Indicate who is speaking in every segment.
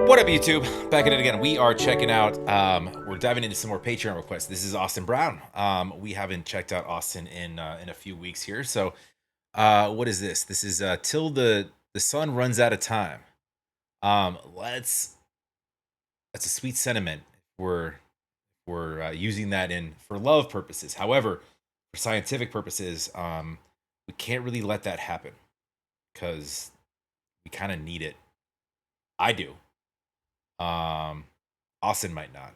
Speaker 1: What up, YouTube? Back at it again. We are checking out, we're diving into some more Patreon requests. This is AustinBrown. We haven't checked out Austin in a few weeks here. So, what is this? This is Till the Sun Runs Out of Time. That's a sweet sentiment. We're using that for love purposes. However, for scientific purposes, we can't really let that happen because we kind of need it. I do. Austin might not.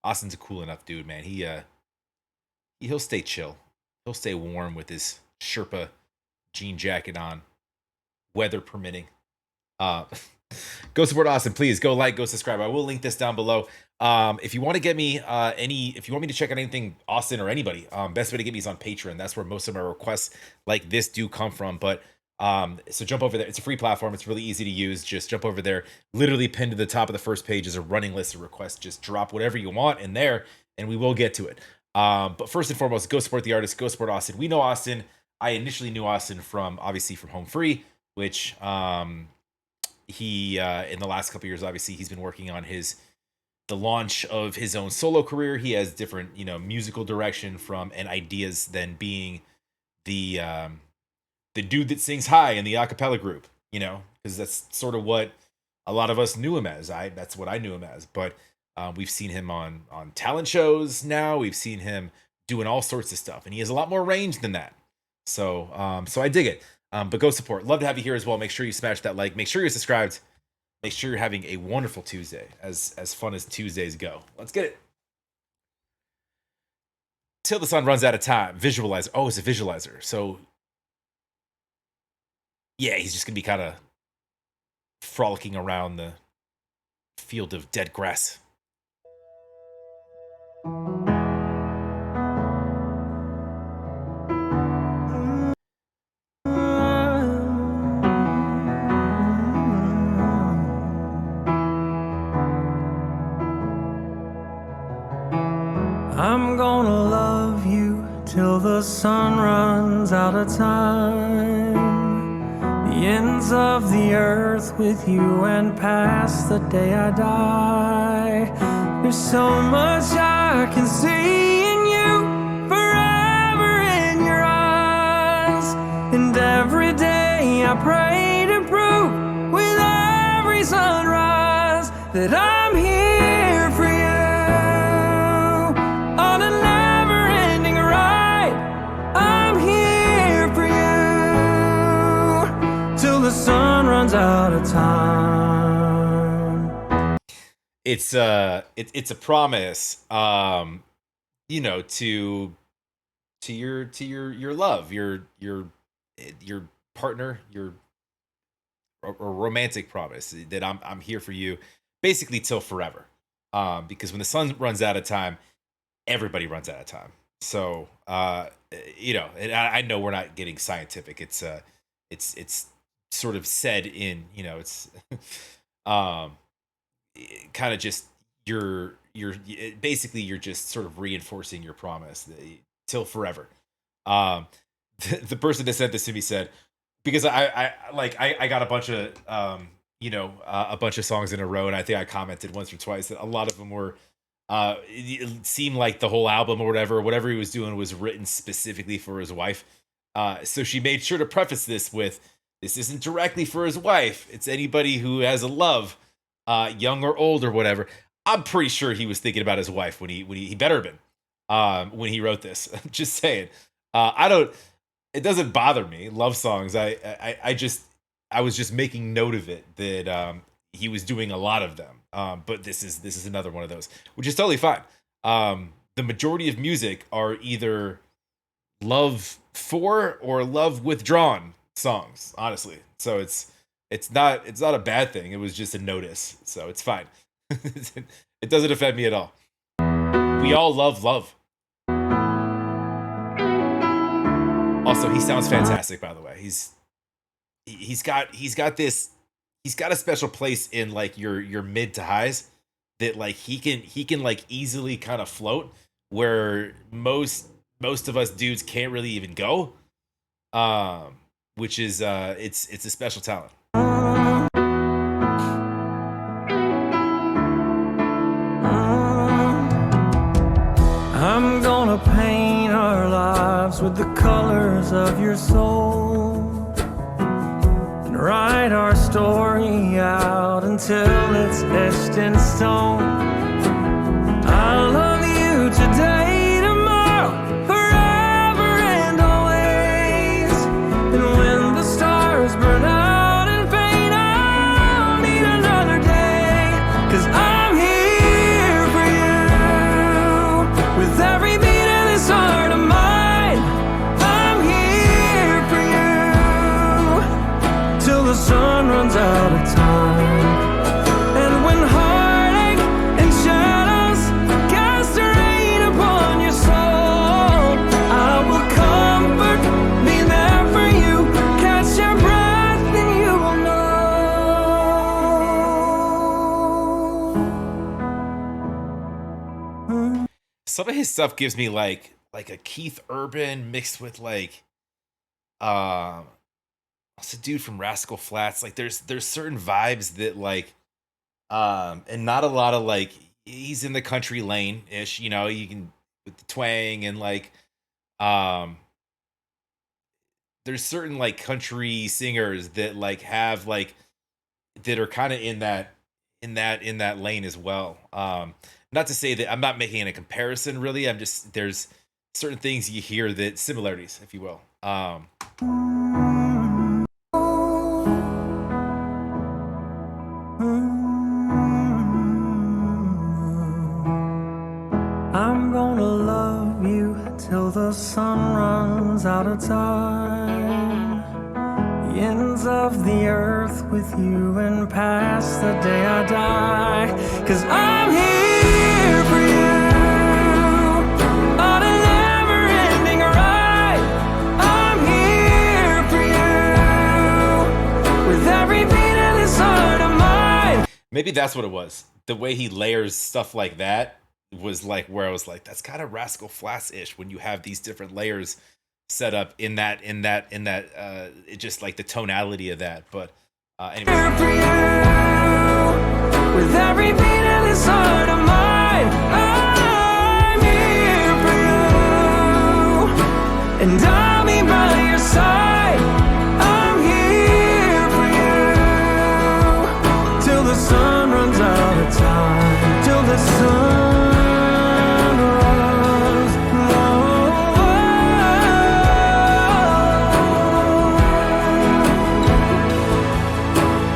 Speaker 1: Austin's a cool enough dude, man. He'll stay chill. He'll stay warm with his Sherpa jean jacket on, weather permitting. Go support Austin, please. Go like, go subscribe. I will link this down below. If you want to get me if you want me to check out anything Austin or anybody, best way to get me is on Patreon. That's where most of my requests like this do come from. But so jump over there. It's a free platform. It's really easy to use. Just jump over there. Literally pinned to the top of the first page is a running list of requests. Just drop whatever you want in there and we will get to it. But first and foremost, go support the artist, go support Austin. We know Austin. I initially knew Austin from Home Free, which he in the last couple of years, obviously he's been working on the launch of his own solo career. He has different, musical direction from and ideas than being the dude that sings high in the a cappella group, because that's sort of what a lot of us knew him as. That's what I knew him as. But we've seen him on talent shows now. We've seen him doing all sorts of stuff, and he has a lot more range than that. So I dig it. But go support. Love to have you here as well. Make sure you smash that like. Make sure you're subscribed. Make sure you're having a wonderful Tuesday, as fun as Tuesdays go. Let's get it. Till the Sun Runs Out of Time. Visualizer. Oh, it's a visualizer. So yeah, he's just gonna be kind of frolicking around the field of dead grass.
Speaker 2: I'm gonna love you till the sun runs out of time, the ends of the earth with you and past the day I die. There's so much I can see in you, forever in your eyes, and every day I pray to prove with every sunrise that I'm here for you. The sun runs out of time.
Speaker 1: It's a promise, to your love, your partner, your romantic promise that I'm here for you, basically till forever. Because when the sun runs out of time, everybody runs out of time. So and I know we're not getting scientific. It's sort of said in, it's kind of just you're basically you're just sort of reinforcing your promise till forever. The person that sent this to me said, because I got a bunch of a bunch of songs in a row, and I think I commented once or twice that a lot of them were it seemed like the whole album or whatever he was doing was written specifically for his wife. So she made sure to preface this with, this isn't directly for his wife. It's anybody who has a love, young or old or whatever. I'm pretty sure he was thinking about his wife when he better have been when he wrote this. I'm just saying. It doesn't bother me. Love songs. I was just making note of it that he was doing a lot of them. But this is another one of those, which is totally fine. The majority of music are either love for or love withdrawn songs, honestly. So it's not a bad thing. It was just a notice, so it's fine. It doesn't affect me at all. We all love. Also, he sounds fantastic, by the way. He's got a special place in like your mid to highs that like he can like easily kind of float where most of us dudes can't really even go. Which is it's a special talent.
Speaker 2: with the colors of your soul and write our story out until it's etched in stone. I love you today, tomorrow, forever and always. And when the stars burn out and fade, I'll need another day. 'Cause I'm here for you with every beat of this heart of mine. I'm here for you till the sun runs out of time. And when heartache and shadows cast a rain upon your soul, I will comfort, be there for you, catch your breath and you will know.
Speaker 1: Some of his stuff gives me like a Keith Urban mixed with like what's a dude from Rascal Flatts. Like there's certain vibes that like and not a lot of like he's in the country lane ish, you know, you can with the twang and like um there's certain like country singers that like have like that are kind of in that lane as well. Not to say that I'm not making a comparison really. I'm just there's certain things you hear that similarities, if you will.
Speaker 2: I'm gonna love you till the sun runs out of time. The ends of the earth with you and past the day I die. 'Cause I'm here for you on a never-ending ride. I'm here for you with every beat of this heart of mine.
Speaker 1: Maybe that's what it was. The way he layers stuff like that was like where I was like, that's kind of Rascal Flatts-ish when you have these different layers set up in that it just like the tonality of that. But anyway.
Speaker 2: Here for you with every beat of this heart of mine. I'm here for you and I'll be by your side. I'm here for you till the sun runs out of time. Till the sun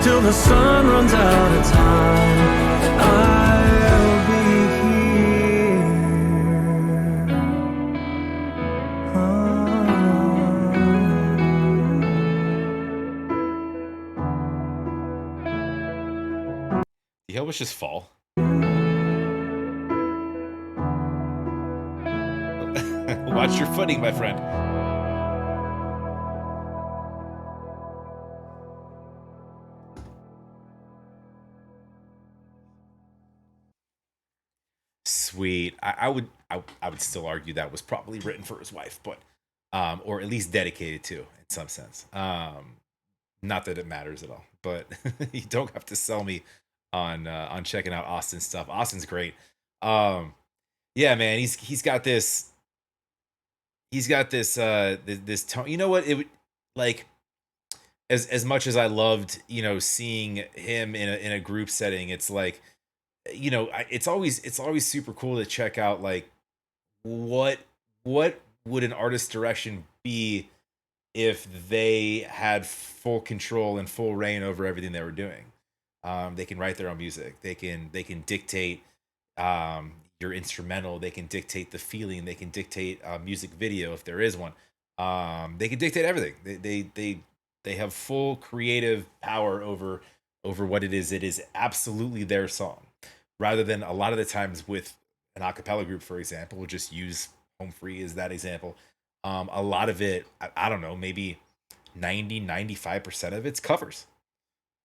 Speaker 2: till the sun runs out of time, I'll be here.
Speaker 1: The hill was just fall. Watch your footing, my friend. Sweet. I would still argue that was probably written for his wife, but or at least dedicated to in some sense. Not that it matters at all, but you don't have to sell me on checking out Austin's stuff. Austin's great. Yeah, man, he's got this this tone. You know what? It would like as much as I loved, you know, seeing him in a group setting, it's like, you know, it's always super cool to check out like what would an artist's direction be if they had full control and full reign over everything they were doing. They can write their own music. They can dictate your instrumental. They can dictate the feeling. They can dictate a music video if there is one. They can dictate everything. They have full creative power over what it is. It is absolutely their song, rather than a lot of the times with an a cappella group, for example. We'll just use Home Free as that example. A lot of it, I don't know, maybe 95% of it's covers.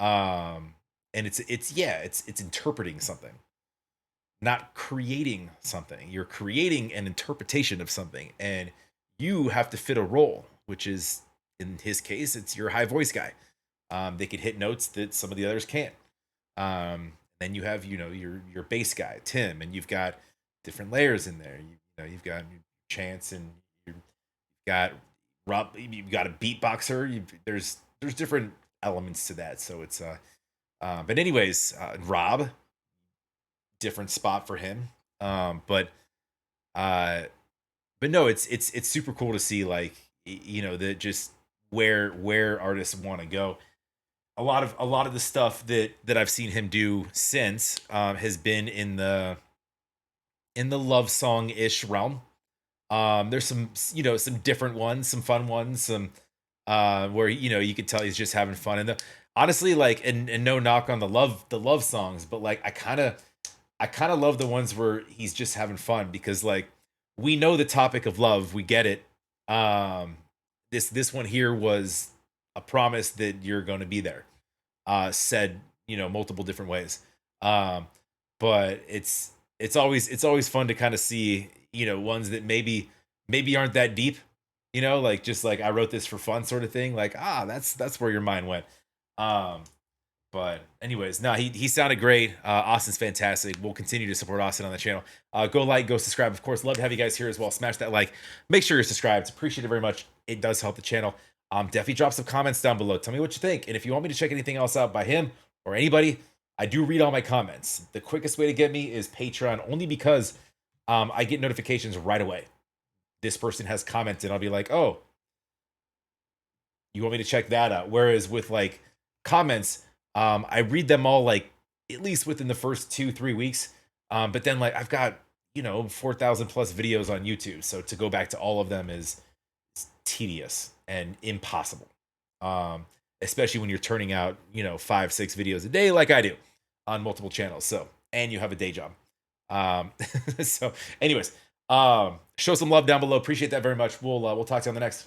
Speaker 1: And it's interpreting something, not creating something. You're creating an interpretation of something, and you have to fit a role, which is, in his case, it's your high voice guy. They could hit notes that some of the others can't. Then you have, you know, your bass guy, Tim, and you've got different layers in there. You know, you've got Chance, and you've got Rob, you've got a beatboxer. There's different elements to that. So it's but anyways, Rob, different spot for him. But uh, but no, it's super cool to see, like, you know, that just where artists want to go. A lot of the stuff that I've seen him do since has been in the love song ish realm. There's some, you know, some different ones, some fun ones, some where, you know, you could tell he's just having fun. And honestly, like, and no knock on the love songs, but like I kind of love the ones where he's just having fun, because like we know the topic of love, we get it. Um, this one here was a promise that you're going to be there. Said, you know, multiple different ways. Um, but it's always fun to kind of see, you know, ones that maybe aren't that deep, you know, like just like I wrote this for fun sort of thing. Like, that's where your mind went. Um, but anyways, no, he sounded great. Austin's fantastic. We'll continue to support Austin on the channel. Go like, go subscribe. Of course, love to have you guys here as well. Smash that like. Make sure you're subscribed. Appreciate it very much. It does help the channel. Definitely drop some comments down below. Tell me what you think. And if you want me to check anything else out by him or anybody, I do read all my comments. The quickest way to get me is Patreon, only because I get notifications right away. This person has commented. I'll be like, oh, you want me to check that out? Whereas with like comments, I read them all like at least within the first 2-3 weeks. But then like I've got, you know, 4,000 plus videos on YouTube, so to go back to all of them is tedious and impossible. Um, Especially when you're turning out, you know, 5-6 videos a day like I do on multiple channels. So, and you have a day job. Um, so anyways, show some love down below. Appreciate that very much. We'll talk to you on the next.